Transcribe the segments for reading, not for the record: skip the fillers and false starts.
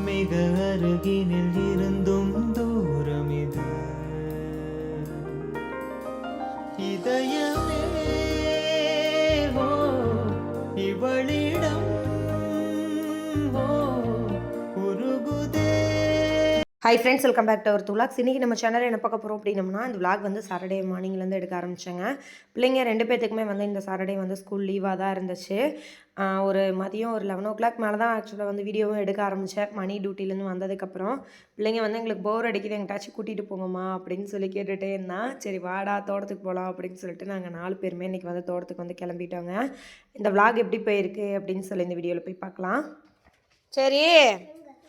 மிக அருகினில் இருந்தும் தூரம் இது இதயமே ஓ இவளிடம் ஓ உருகுதே. Hi friends, welcome back to our vlogs. இன்றைக்கி நம்ம சேனலில் என்ன பார்க்க போகிறோம் அப்படின்னம்னா, இந்த விலாக் வந்து சாட்டர்டே மார்னிங்லேருந்து எடுக்க ஆரம்பித்தேங்க. பிள்ளைங்க 2 பேர்த்துக்குமே வந்து இந்த சாட்டர்டே வந்து ஸ்கூல் லீவாக தான் இருந்துச்சு. ஒரு மதியம் ஒரு 11 மேலே தான் ஆக்சுவலாக வந்து வீடியோவும் எடுக்க ஆரம்பித்தேன். மணி டியூட்டிலேருந்து வந்ததுக்கப்புறம் பிள்ளைங்க வந்து எங்களுக்கு போர் அடிக்குது, எங்கிட்டாச்சும் கூட்டிகிட்டு போங்கம்மா அப்படின்னு சொல்லி கேட்டுகிட்டே இருந்தான். சரி வாடா தோட்டத்துக்கு போகலாம் அப்படின்னு சொல்லிட்டு நாங்கள் 4 பேருமே இன்றைக்கி வந்து தோட்டத்துக்கு வந்து கிளம்பிட்டோங்க. இந்த விலாக் எப்படி போயிருக்கு அப்படின்னு சொல்லி இந்த வீடியோவில் போய் பார்க்கலாம். சரி,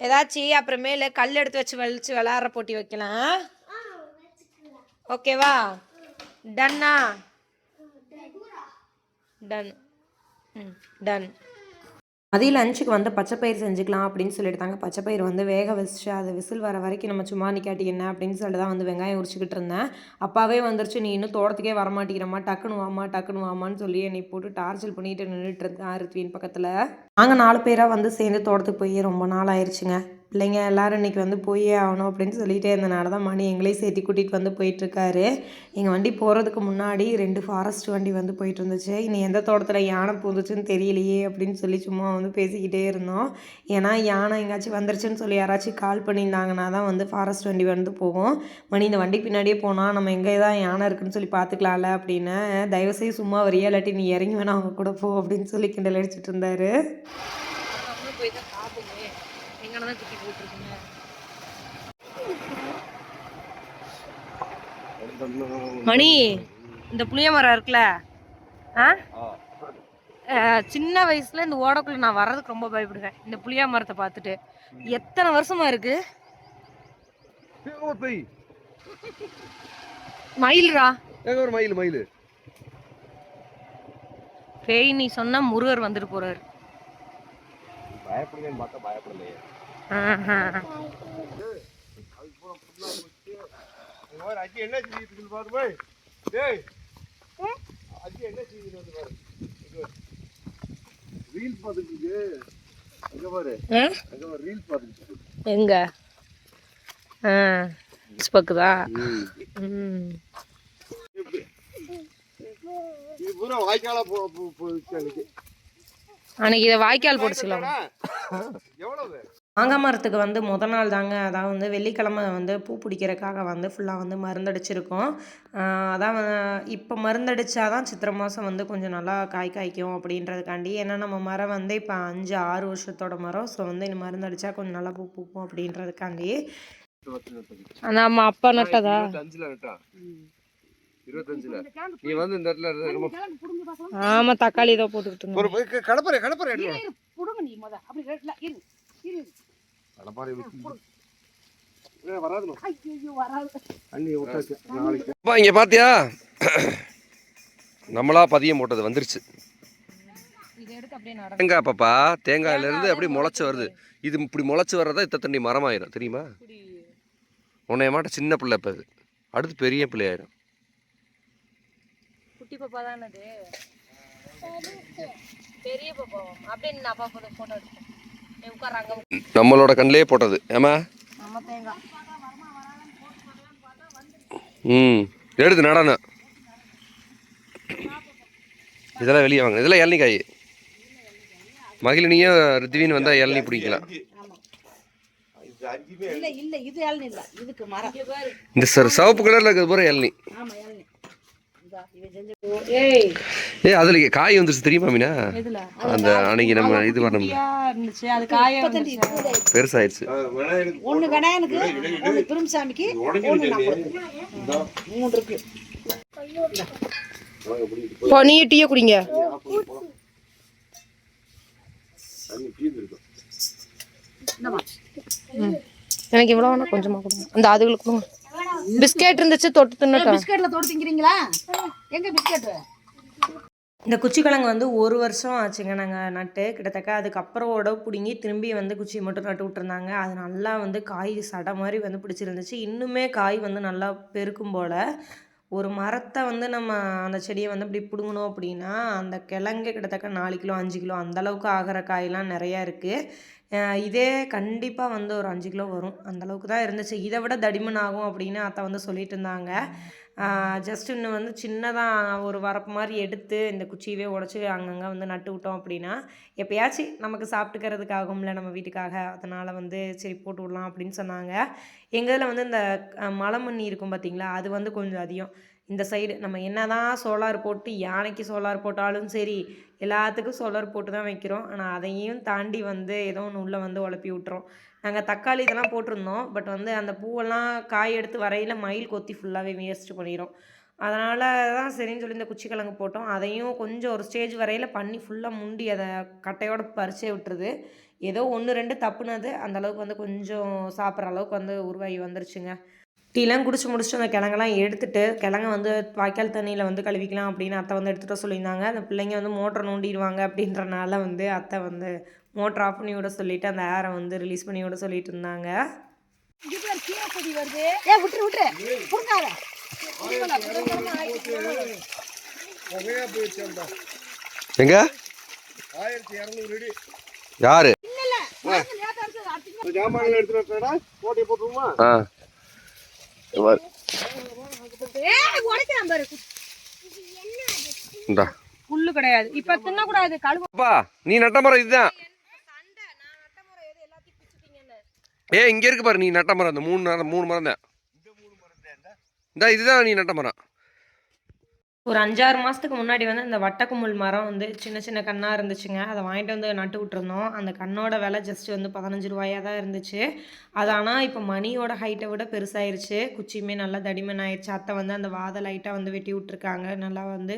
ஏதாச்சும் அப்புறமேல கல் எடுத்து வச்சு விளாட்ற போட்டி வைக்கலாம். ஓகேவா? டன்னா? டன். டன். மதியம் லஞ்சுக்கு வந்து பச்சைப்பயிர் செஞ்சுக்கலாம் அப்படின்னு சொல்லிட்டு தாங்க பச்சைப்பயிர் வந்து வேக வச்சு அது விசில் வர வரைக்கும் நம்ம சும்மா நிக்காட்டி என்ன அப்படின்னு சொல்லிட்டு தான் வந்து வெங்காயம் உரிச்சிக்கிட்டு இருந்தேன். அப்பாவே வந்துருச்சு, நீ இன்னும் தோட்டத்துக்கே வரமாட்டேங்கிறம்மா, டக்குன்னு வாமான்னு சொல்லி என்னை போட்டு டார்ச்சல் பண்ணிட்டு நின்றுட்டு இருந்தேன் ரித்வின் பக்கத்தில். நாங்கள் 4 பேராக வந்து சேர்ந்து தோட்டத்துக்கு போய் ரொம்ப நாள் ஆயிடுச்சுங்க. பிள்ளைங்க எல்லோரும் இன்றைக்கி வந்து போயே ஆகணும் அப்படின்னு சொல்லிகிட்டே இருந்தனால தான் மணி எங்களையும் சேர்த்து கூட்டிகிட்டு வந்து போயிட்டுருக்காரு. எங்கள் வண்டி போகிறதுக்கு முன்னாடி 2 ஃபாரஸ்ட் வண்டி வந்து போயிட்டு இருந்துச்சு. இனி எந்த தோட்டத்தில் யானை பூந்துச்சுன்னு தெரியலையே அப்படின்னு சொல்லி சும்மா வந்து பேசிக்கிட்டே இருந்தோம். ஏன்னா யானை எங்கேயாச்சும் வந்துருச்சுன்னு சொல்லி யாராச்சும் கால் பண்ணியிருந்தாங்கன்னா தான் வந்து ஃபாரஸ்ட் வண்டி வந்து போகும். மணி இந்த வண்டி பின்னாடியே போனால் நம்ம எங்கே தான் யானை இருக்குன்னு சொல்லி பார்த்துக்கலாம்ல அப்படின்னு. தயவுசெய்து சும்மா வரியா, இல்லாட்டி நீ இறங்கி வேணா அவங்க கூட போ அப்படின்னு சொல்லி கிண்டல் அடிச்சிட்டு இருந்தாரு. மணி, இந்த புளிய மரம் இருக்குல்ல, சின்ன வயசுல இந்த ஓடக்குள்ள நான் வர்றதுக்கு ரொம்ப பயப்படுவேன். இந்த புளியா மரத்தை பார்த்துட்டு எத்தனை வருஷமா இருக்கு. மயில்ரா, ஒரு மயில் பேய் நீ சொன்னா முருகர் வந்துட்டு போறாரு. பயப்படுவேன்னு பார்த்தா பயப்படலையே. அஜி என்ன செஞ்சுட்டு பாரு போய். டேய் அஜி என்ன செஞ்சுட்டு வந்து பாரு. ரீல்ஸ் பார்த்துட்டு அங்க பாரு, அங்க பாரு ரீல்ஸ் பார்த்துட்டு. எங்க ஸ்பக்குதா? இது பூரா வாய்க்காலா போச்சு. அன்னைக்கு இதை வாய்க்கால் போட்டுச்சுலாம். எவ்வளவு மாங்காய் மரத்துக்கு வந்து முத நாள் தாங்க, அதாவது வந்து வெள்ளிக்கிழமை வந்து பூ பிடிக்கிறதுக்காக வந்து ஃபுல்லாக வந்து மருந்தடிச்சிருக்கோம். அதான் இப்போ மருந்தடிச்சா தான் சித்திரை மாதம் வந்து கொஞ்சம் நல்லா காய்க்கும் அப்படின்றதுக்காண்டி. ஏன்னா நம்ம மரம் வந்து இப்போ 5-6 வருஷத்தோட மரம். ஸோ வந்து இந்த மருந்தடிச்சா கொஞ்சம் நல்லா பூ பூக்கும் அப்படின்றதுக்காண்டி. நம்ம அப்பா நட்டதா? 25ல நீ வந்து இந்த இடத்துல ஆமா தக்காளி தான் போட்டுக்கிட்டு ஒரு கடப்பாரை புடுங்க. நீ மொத அப்படி இரு கடப்பாரை வராது. ஐயோ வராது. அண்ணி விட்டாச்சு நாளைக்கு. அப்பா இங்க பாத்தியா, நம்மளா பதியம் போட்டது வந்துருச்சு. தேங்காய் பாப்பா, தேங்காயில இருந்து அப்படி முளைச்சு வருது. இது இப்படி முளைச்சு வர்றதா இத்த தண்ணி மரமாயிரும் தெரியுமா? உன்னைய மாட்ட சின்ன பிள்ளை இப்ப, இது அடுத்து பெரிய பிள்ளையாயிரும். குட்டி பாப்பா தானே அது, பெரிய பாப்பா. அப்படியே நான் அப்பா போட்டோ எடுப்பேன். நம்மளோட கண்ணிலே போட்டது. ஏமா எடுத்து நடன இதெல்லாம் வெளியே வாங்க. இதெல்லாம் இளநீ காய். மகிழினியும் ரித்வின் வந்தா இளநீ பிடிக்கலாம். இந்த சிவப்பு கலர்ல இருக்கிறது பூரா இளநீ. அதுல காய் வந்துருச்சு தெரியுமா மீனா? அந்த அன்னைக்கு நம்ம இது பண்ணோம், பெருசாயிருச்சு. ஒண்ணு விநாயகனுக்கு, ஒண்ணு பெரும்சாமிக்கு, ஒண்ணு நமக்கு. 3 இருக்கு. நீ டீயை குடிங்க. எனக்கு இவ்வளோ வேணா கொஞ்சமா கொடுங்க. அந்த அதுகளுக்கு கொடுங்க. பிஸ்கெட் இருந்துச்சு, தொட்டு தின்னுட்டோம். பிஸ்கெட்ல தொட்டு திங்கிறீங்களா? எங்க பிஸ்கெட்? இந்த குச்சிக்கிழங்கு வந்து 1 வருஷம் ஆச்சுங்க நாங்கள் நட்டு. கிட்டத்தட்ட அதுக்கப்புறம் உடவு பிடுங்கி திரும்பி வந்து குச்சி மட்டும் நட்டு விட்டுருந்தாங்க. அது நல்லா வந்து காய் சடை மாதிரி வந்து பிடிச்சிருந்துச்சு. இன்னுமே காய் வந்து நல்லா பெருக்கும் போல். ஒரு மரத்தை வந்து நம்ம அந்த செடியை வந்து இப்படி பிடுங்கணும் அப்படின்னா அந்த கிழங்கு கிட்டத்தட்ட 4 கிலோ 5 கிலோ அந்தளவுக்கு ஆகிற காயெலாம் நிறையா இருக்குது. இதே கண்டிப்பாக வந்து ஒரு 5 கிலோ வரும் அந்தளவுக்கு தான் இருந்துச்சு. இதை விட தடிமன் ஆகும் அப்படின்னு அத்தை வந்து சொல்லிட்டு இருந்தாங்க. ஜஸ்ட் இன்னும் வந்து சின்னதாக ஒரு வரப்பு மாதிரி எடுத்து இந்த குச்சியவே உடச்சி அங்கங்கே வந்து நட்டு விட்டோம் அப்படின்னா எப்போயாச்சும் நமக்கு சாப்பிட்டுக்கிறதுக்கு ஆகும்ல நம்ம வீட்டுக்காக, அதனால் வந்து சரி போட்டு விடலாம் அப்படின்னு சொன்னாங்க. எங்கள் இதில் வந்து இந்த மலை மண்ணி இருக்கும் பார்த்தீங்களா, அது வந்து கொஞ்சம் அதிகம். இந்த சைடு நம்ம என்ன தான் சோலார் போட்டு யானைக்கு சோலார் போட்டாலும் சரி, எல்லாத்துக்கும் சோலார் போட்டு தான் வைக்கிறோம். ஆனால் அதையும் தாண்டி வந்து ஏதோ ஒன்று உள்ளே வந்து உழப்பி விட்டுரும். நாங்கள் தக்காளி இதெல்லாம் போட்டிருந்தோம். பட் வந்து அந்த பூவெல்லாம் காய் எடுத்து வரையில் மயில் கொத்தி ஃபுல்லாகவே வேஸ்ட் பண்ணிடும். அதனால தான் சரின்னு சொல்லி இந்த குச்சிக்கிழங்கு போட்டோம். அதையும் கொஞ்சம் ஒரு ஸ்டேஜ் வரையில் பண்ணி ஃபுல்லாக முண்டி அதை கட்டையோட பறிச்சே விட்டுருது. ஏதோ 1, 2 தப்புனது அந்தளவுக்கு வந்து கொஞ்சம் சாப்பிட்ற அளவுக்கு வந்து உருவாகி வந்துருச்சுங்க. டீலாம் குடிச்சு முடிச்சுட்டு அந்த கிழங்கெல்லாம் எடுத்துட்டு கிழங்க வந்து வாய்க்கால் தண்ணியில் வந்து கழுவிக்கலாம் அப்படின்னு அத்தை வந்து எடுத்துகிட்டு சொல்லியிருந்தாங்க. அந்த பிள்ளைங்க வந்து மோட்டரை நோண்டிடுவாங்க அப்படின்றனால வந்து அத்தை வந்து மோட்டர் ஆஃப் பண்ணி விட சொல்லிவிட்டு அந்த ஏரை வந்து ரிலீஸ் பண்ணி விட சொல்லிட்டு இருந்தாங்க. எங்க 1200 அடி யாரு ஜாமான்கள் எடுத்துட்டா போட்டி போட்டுருமா? புல்லு கிடையாது இப்ப தின்னக்கூடாது கழுவா. நீ நட்ட மரம் இதுதான். இங்க இருக்கு பாரு, நீ நட்ட மரம் அந்த 3 மரம் தான். இந்த இதுதான் நீ நட்ட மரம். ஒரு 5-6 மாதத்துக்கு முன்னாடி வந்து இந்த வட்டக்குமுள் மரம் வந்து சின்ன சின்ன கண்ணாக இருந்துச்சுங்க. அதை வாங்கிட்டு வந்து நட்டு விட்டுருந்தோம். அந்த கண்ணோட விலை ஜஸ்ட் வந்து 15 ரூபாயாக தான் இருந்துச்சு. அது ஆனால் இப்போ மணியோட ஹைட்டை விட பெருசாயிருச்சு. குச்சியுமே நல்லா தடிமன் ஆயிடுச்சு. அத்தை வந்து அந்த வாதை லைட்டாக வந்து வெட்டி விட்ருக்காங்க. நல்லா வந்து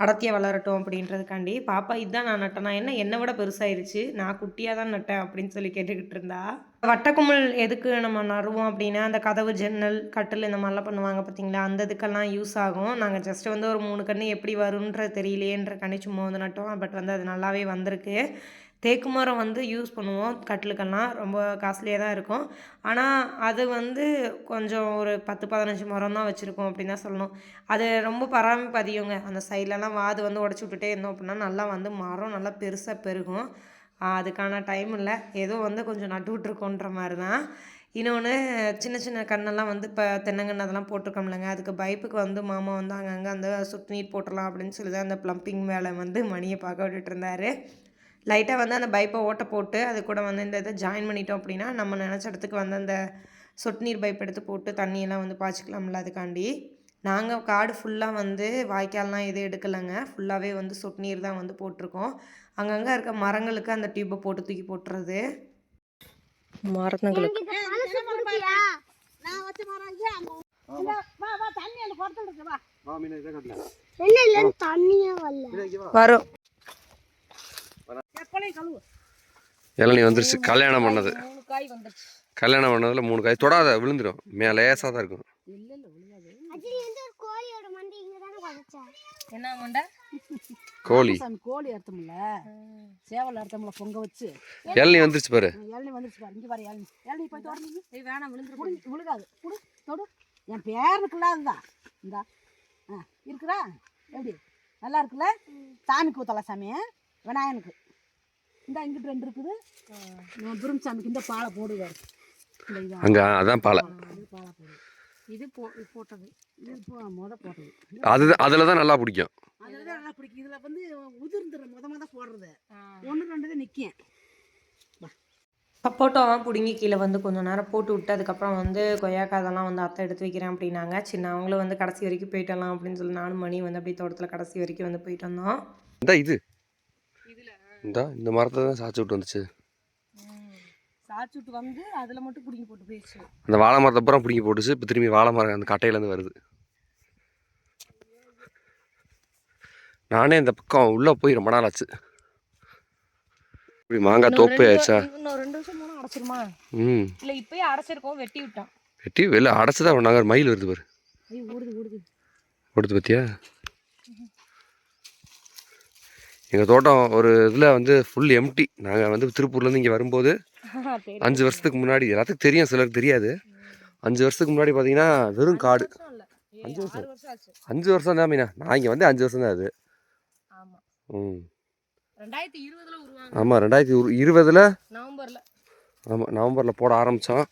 அடர்த்தியாக வளரட்டும் அப்படின்றதுக்காண்டி. பாப்பா இதுதான் நான் நட்டேன், என்ன என்னை விட பெருசாயிருச்சு, நான் குட்டியாக தான் நட்டேன் அப்படின்னு சொல்லி கேட்டுக்கிட்டு இருந்தா. வட்டக்குமுள் எதுக்கு நம்ம நடுவோம் அப்படின்னா அந்த கதவு ஜன்னல் கட்டில் இந்த மாதிரிலாம் பண்ணுவாங்க பார்த்தீங்களா, அந்த இதுக்கெல்லாம் யூஸ் ஆகும். நாங்கள் ஜஸ்ட் வந்து ஒரு 3 கன்று எப்படி வரும்ன்றது தெரியலையேன்ற கண்ணி சும்மா வந்து நட்டோம். பட் வந்து அது நல்லாவே வந்திருக்கு. தேக்கு மரம் வந்து யூஸ் பண்ணுவோம் கட்டிலுக்கெல்லாம், ரொம்ப காஸ்ட்லியாக தான் இருக்கும். ஆனால் அது வந்து கொஞ்சம் ஒரு 10-15 மரம் தான் வச்சுருக்கோம் அப்படின்னு தான் சொல்லணும். அது ரொம்ப பராமரிப்பு அதிகங்க. அந்த சைட்லலாம் வாது வந்து உடச்சி விட்டுட்டே இருந்தோம் அப்படின்னா நல்லா வந்து மரம் நல்லா பெருசாக பெருகும். அதுக்கான டைம் இல்லை, ஏதோ வந்து கொஞ்சம் நட்டு விட்ருக்கோன்ற மாதிரி தான். இன்னொன்று சின்ன சின்ன கண்ணெல்லாம் வந்து இப்போ தென்னங்கன்று அதெல்லாம் போட்டிருக்கோம்லங்க, அதுக்கு பைப்புக்கு வந்து மாமா வந்து அங்கங்கே அந்த சொட்டு நீர் போட்டுடலாம் அப்படின்னு சொல்லி தான் அந்த ப்ளம்பிங் வேலை வந்து மணியை பார்க்க விட்டுட்டு இருந்தார். லைட்டாக வந்து அந்த பைப்பை ஓட்ட போட்டு அது கூட வந்து இந்த இதை ஜாயின் பண்ணிட்டோம் அப்படின்னா நம்ம நினச்ச இடத்துக்கு வந்து அந்த சொட்டு நீர் பைப் எடுத்து போட்டு தண்ணியெல்லாம் வந்து பாய்ச்சிக்கலாம்ல. அதுக்காண்டி நாங்கள் காடு ஃபுல்லாக வந்து வாய்க்கால்லாம் எதுவும் எடுக்கலைங்க, ஃபுல்லாகவே வந்து சொட்டு நீர் தான் வந்து போட்டிருக்கோம். அங்கங்கே இருக்க மரங்களுக்கு அந்த டியூப்பை போட்டு தூக்கி போட்டுறது. மரங்களுக்கு வரும். இளநீ வந்துருச்சு. கல்யாணம் பண்ணது, கல்யாணம் பண்ணதில் 3 காய் தொடாத விழுந்துடும், லேசாக தான் இருக்கும். கோழி கோழி அர்த்தமில்ல, சேவல் அர்த்தமில்ல, பொங்க வச்சு இளநீ வந்துருச்சு பாரு. இளநீ வந்துருச்சு பாரு. இங்கே பாரு இளநீ, இளநீ போய் தொடர்ந்து வேணாம் விழுந்துரு, விழுகாது. குடு தொடு, என் பேருக்குள்ள அதுதான். இந்தா இருக்குதா, எப்படி நல்லா இருக்குல்ல? சாமிக்கு ஊத்தலை சாமி, விநாயகனுக்கு. இந்த இங்கிட்டு 2 இருக்குது, புரும் சாமிக்கு இந்த பாலை போடுவார். அங்கே அதான் பாலை, பாலை போடு. இது போட்டது, இது போட்டது, அதில் தான் நல்லா பிடிக்கும். அதில் தான் நல்லா பிடிக்கும். இதில் வந்து உதிர்ந்துற மொத போடுறது 1-2 தான் நிற்கும். சப்போட்டாலாம் பிடுங்கி கீழே வந்து கொஞ்சம் நேரம் போட்டு விட்டு அதுக்கப்புறம் வந்து கொய்யாக்காய் அதெல்லாம் வந்து அத்தை எடுத்து வைக்கிறேன் அப்படின்னாங்க. சின்ன அவங்களும் வந்து கடைசி வரைக்கும் போயிட்டு வரலாம் அப்படின்னு சொல்லி நானும் மணி வந்து அப்படியே தோட்டத்தில் கடைசி வரைக்கும் வந்து போயிட்டு வந்தோம். இந்த மரத்தை தான் சாச்சு விட்டு வந்துச்சு. சாச்சுட்டு வந்து அதில் மட்டும் பிடிங்கி போட்டு போயிடுச்சு. அந்த வாழை மரத்தை அப்புறம் பிடிங்கி போட்டுச்சு. இப்போ திரும்பி வாழை மரம் அந்த கட்டையிலேருந்து வருது. நானே இந்த பக்கம் உள்ளே போய் ரொம்ப நாள் ஆச்சு. இப்படி மாங்காய் தோப்பு ஆயிடுச்சா? இன்னும் 2 வருஷம் போனால் அடைச்சிருமா? இல்லை இப்போயே அடைச்சிருக்கோம், வெட்டி விட்டான். வெட்டி வெளில அடைச்சிதான் நாங்கள் மயில் வருது பாரு, ஓடுது பார்த்தியா? எங்கள் தோட்டம் ஒரு இதில் வந்து ஃபுல் எம்டி. நாங்கள் வந்து திருப்பூர்லேருந்து இங்கே வரும்போது 5 வருஷத்துக்கு முன்னாடி, எல்லாத்துக்கும் தெரியும், சிலருக்கு தெரியாது. 5 வருஷத்துக்கு முன்னாடி பார்த்தீங்கன்னா வெறும் காடு. 5 வருஷம் தான் மீனா, நான் இங்கே வந்து 5 வருஷம் தான் அது. 2020 உருவாங்க. ஆமாம் 2020 நவம்பரில். ஆமாம் நவம்பரில் போட ஆரம்பித்தோம்.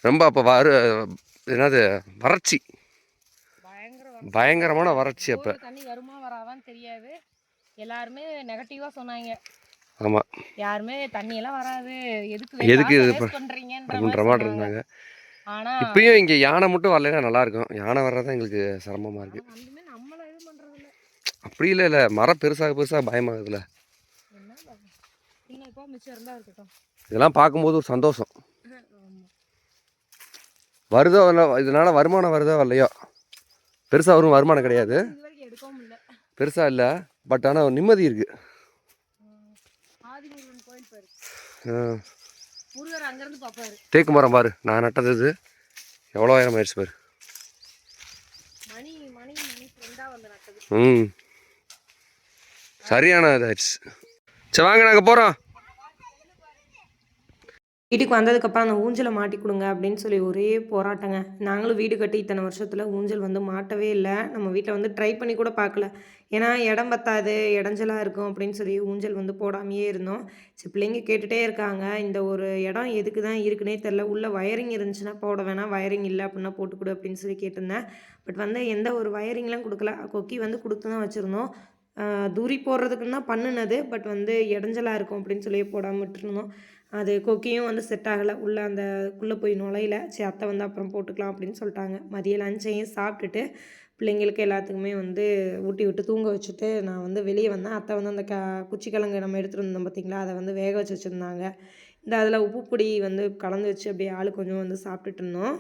ரொம்ப அப்போ என்னது வறட்சி, பயங்கரமான வறட்சி அப்போ. தண்ணி வருமா வராதான்னு தெரியாது, எல்லாருமே நெகட்டிவாக சொன்னாங்க. ஆமாம், யாருமே தண்ணியெல்லாம் வராது, எதுக்கு இது பண்ணுறீங்கன்ற மாதிரி இருந்தாங்க. ஆனால் இப்பயும் இங்கே யானை மட்டும் வரலைன்னா நல்லாயிருக்கும். யானை வர்றதான் எங்களுக்கு சிரமமாக இருக்குது. நம்மள இது பண்ணுறதில்ல. அப்படி இல்லை மரம் பெருசாக பயமாகுதுல்ல. மிச்சம் இருந்தால் இருக்கட்டும். இதெல்லாம் பார்க்கும்போது ஒரு சந்தோஷம். வருதோ இல்லை, இதனால வருமானம் வருதோ வரலையோ, பெருசாக வரும் வருமானம் கிடையாது, பெருசாக இல்லை. பட் ஆனால் ஒரு நிம்மதி இருக்குது. தேக்கு மரம் பாரு, நான் நட்டது இது எவ்வளோ ஆயிரம் ஆயிடுச்சு பாரு. சரியான இதாயிடுச்சு. சரி வாங்க நாங்கள் போகிறோம். வீட்டுக்கு வந்ததுக்கப்புறம் அந்த ஊஞ்சலை மாட்டி கொடுங்க அப்படின்னு சொல்லி ஒரே போராட்டங்க. நாங்களும் வீடு கட்டி இத்தனை வருஷத்தில் ஊஞ்சல் வந்து மாட்டவே இல்லை. நம்ம வீட்டில் வந்து ட்ரை பண்ணி கூட பார்க்கல, ஏன்னா இடம் பத்தாது, இடைஞ்சலாக இருக்கும் அப்படின்னு சொல்லி ஊஞ்சல் வந்து போடாமையே இருந்தோம். சரி பிள்ளைங்க கேட்டுகிட்டே இருக்காங்க, இந்த ஒரு இடம் எதுக்கு தான் இருக்குன்னே தெரில, உள்ள வயரிங் இருந்துச்சுன்னா போட வேணாம், வயரிங் இல்லை அப்படின்னா போட்டு கொடு அப்படின்னு சொல்லி கேட்டிருந்தேன். பட் வந்து எந்த ஒரு வயரிங்லாம் கொடுக்கல, கொக்கி வந்து கொடுத்து தான் வச்சுருந்தோம். தூரி போடுறதுக்குன்னு தான் பண்ணினது, பட் வந்து இடைஞ்சலாக இருக்கும் அப்படின்னு சொல்லி போடாமல் விட்டுருந்தோம். அது கொக்கியும் வந்து செட் ஆகலை, உள்ளே உள்ளே போய் நுழையில. சரி அத்தை வந்து அப்புறம் போட்டுக்கலாம் அப்படின்னு சொல்லிட்டாங்க. மதிய லஞ்சையும் சாப்பிட்டுட்டு பிள்ளைங்களுக்கு எல்லாத்துக்குமே வந்து ஊட்டி விட்டு தூங்க வச்சுட்டு நான் வந்து வெளியே வந்தேன். அத்தை வந்து அந்த குச்சிக்கிழங்கு நம்ம எடுத்துகிட்டு வந்தோம் பார்த்திங்களா, அதை வந்து வேக வச்சு வச்சுருந்தாங்க. இந்த அதில் உப்பு பொடி வந்து கலந்து வச்சு அப்படியே ஆள் கொஞ்சம் வந்து சாப்பிட்டுட்டு இருந்தோம்.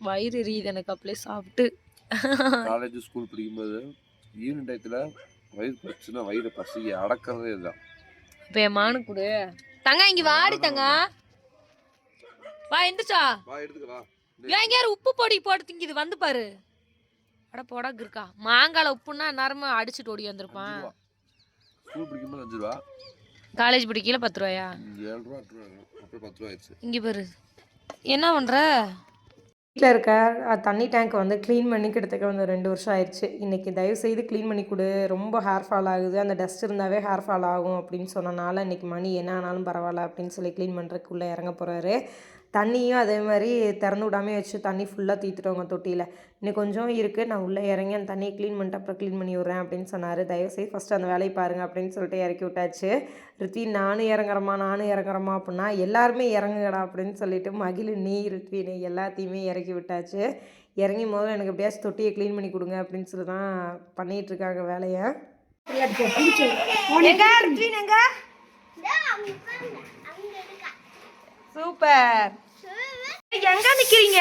வயிறு எரியுது எனக்கு அப்படியே சாப்பிட்டு. காலேஜ் ஸ்கூல் படிக்கும்போது ஈவினிங் டயத்தில் வயிறு பிரச்சனை, வயிறு பசிக்கு அடக்கிறதே இதுதான். இப்போ என் மானு கொடு தங்க, இங்கே வாடி தங்க, வா எந்திரிச்சா, வா எடுத்துக்கவா. எங்க உப்பு பொடி போட்டு திங்கிது வந்து பாரு. அட போடாக்கு இருக்கா, மாங்கால உப்புன்னா நேரமா அடிச்சுட்டு ஓடி வந்திருப்பான். ஸ்கூல் படிக்கும்போது 5 ரூபா, காலேஜ் படிக்கல 10 ரூபாயா, 7 ரூபா 8 ரூபா, அப்புறம் 10 ரூபா ஆயிடுச்சு. இங்கே பாரு என்ன பண்ணுற. வீட்டில் இருக்க தண்ணி டேங்க்கை வந்து க்ளீன் பண்ணி கிட்டத்தட்ட வந்து 2 வருஷம் ஆயிடுச்சு. இன்றைக்கி தயவுசெய்து க்ளீன் பண்ணி கொடு, ரொம்ப ஹேர் ஃபால் ஆகுது, அந்த டஸ்ட் இருந்தாவே ஹேர் ஃபால் ஆகும் அப்படின்னு சொன்னனால இன்றைக்கி மணி என்ன ஆனாலும் பரவாயில்ல அப்படின்னு சொல்லி க்ளீன் பண்ணுறதுக்குள்ளே இறங்க போகிறாரு. தண்ணியும் அதே மாதிரி திறந்து விடாமே வச்சு தண்ணி ஃபுல்லாக தீத்துட்டோங்க தொட்டியில். இன்னும் கொஞ்சம் இருக்குது, நான் உள்ளே இறங்கி அந்த தண்ணியை க்ளீன் பண்ணிட்டு அப்புறம் க்ளீன் பண்ணி விட்றேன் அப்படின்னு சொன்னார். தயவுசெய்து ஃபஸ்ட்டு அந்த வேலையை பாருங்கள் அப்படின்னு சொல்லிட்டு இறக்கி விட்டாச்சு. ரித்வி நானும் இறங்குறேம்மா அப்படின்னா எல்லாருமே இறங்குங்கடா அப்படின்னு சொல்லிட்டு மகிழ் நீ ரித்வினை எல்லாத்தையுமே இறக்கி விட்டாச்சு. இறங்கி முதல்ல எனக்கு எப்படியாச்சும் தொட்டியை க்ளீன் பண்ணி கொடுங்க அப்படின்னு சொல்லி தான் பண்ணிகிட்ருக்காங்க வேலையை. சூப்பர், எங்க நிக்கிறீங்க?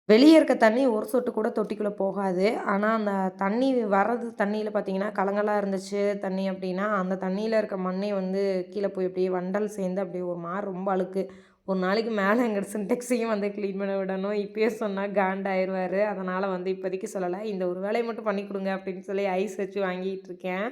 வெளியே இருக்க தண்ணி ஒரு சொட்டு கூட தொட்டிக்குள்ளே போகாது. ஆனால் அந்த தண்ணி வர்றது தண்ணியில் பார்த்தீங்கன்னா கலங்கலாக இருந்துச்சு தண்ணி அப்படின்னா, அந்த தண்ணியில் இருக்க மண்ணை வந்து கீழே போய் அப்படியே வண்டல் சேர்ந்து அப்படியே ஒரு மாதிரி ரொம்ப அழுக்கு. ஒரு நாளைக்கு மேலே எங்கள் சின்டெக்ஸையும் வந்து க்ளீன் பண்ண விடணும். இப்போயே சொன்னால் காண்டாயிருவார், அதனால் வந்து இப்போதைக்கு சொல்லலை. இந்த ஒரு வேலையை மட்டும் பண்ணி கொடுங்க அப்படின்னு சொல்லி ஐஸ் வச்சு வாங்கிட்டு இருக்கேன்.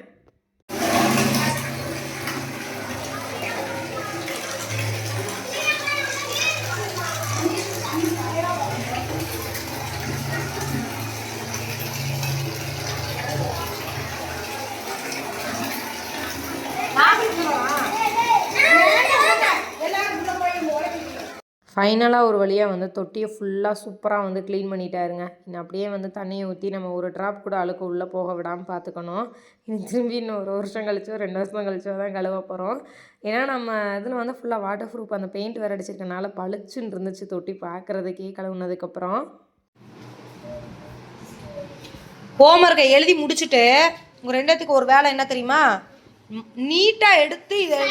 ஃபைனலாக ஒரு வழியாக வந்து தொட்டியை ஃபுல்லாக சூப்பராக வந்து க்ளீன் பண்ணிட்டாருங்க. இன்னும் அப்படியே வந்து தண்ணியை ஊற்றி நம்ம ஒரு ட்ராப் கூட அழுக்கு உள்ளே போக விடாமல் பார்த்துக்கணும். திரும்பி இன்னும் 1 வருஷம் கழிச்சோ 2 வருஷம் கழிச்சோ தான் கழுவ போகிறோம். ஏன்னா நம்ம இதில் வந்து ஃபுல்லாக வாட்டர் ப்ரூஃப் அந்த பெயிண்ட் வேறு அடிச்சிருக்கனால பளிச்சுன்னு இருந்துச்சு தொட்டி பார்க்குறதுக்கே கழுவுனதுக்கப்புறம். ஹோம்ஒர்க்கை எழுதி முடிச்சுட்டு உங்கள் 2 பேத்துக்கு ஒரு வேலை என்ன தெரியுமா, நீட்டாக எடுத்து இதை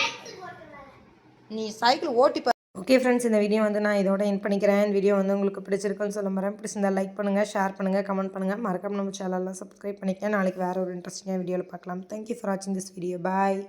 நீ சைக்கிள் ஓட்டி. ஓகே ஃப்ரெண்ட்ஸ், இந்த வீடியோ வந்து நான் இதோட எண்ட் பண்ணிக்கிறேன். இந்த வீடியோ வந்து உங்களுக்கு பிடிச்சிருக்குன்னு சொல்ல போகிறேன். பிடிச்சிருந்தால் லைக் பண்ணுங்கள், ஷேர் பண்ணுங்கள், கமெண்ட் பண்ணுங்கள், மறக்காம நம்ம சேனலில் சப்ஸ்கிரைப் பண்ணிக்க. நாளைக்கு வேறு ஒரு இன்ட்ரெஸ்டிங்கான வீடியோவில் பார்க்கலாம். தேங்க்யூ ஃபார் வாட்சிங் திஸ் வீடியோ. பாய்.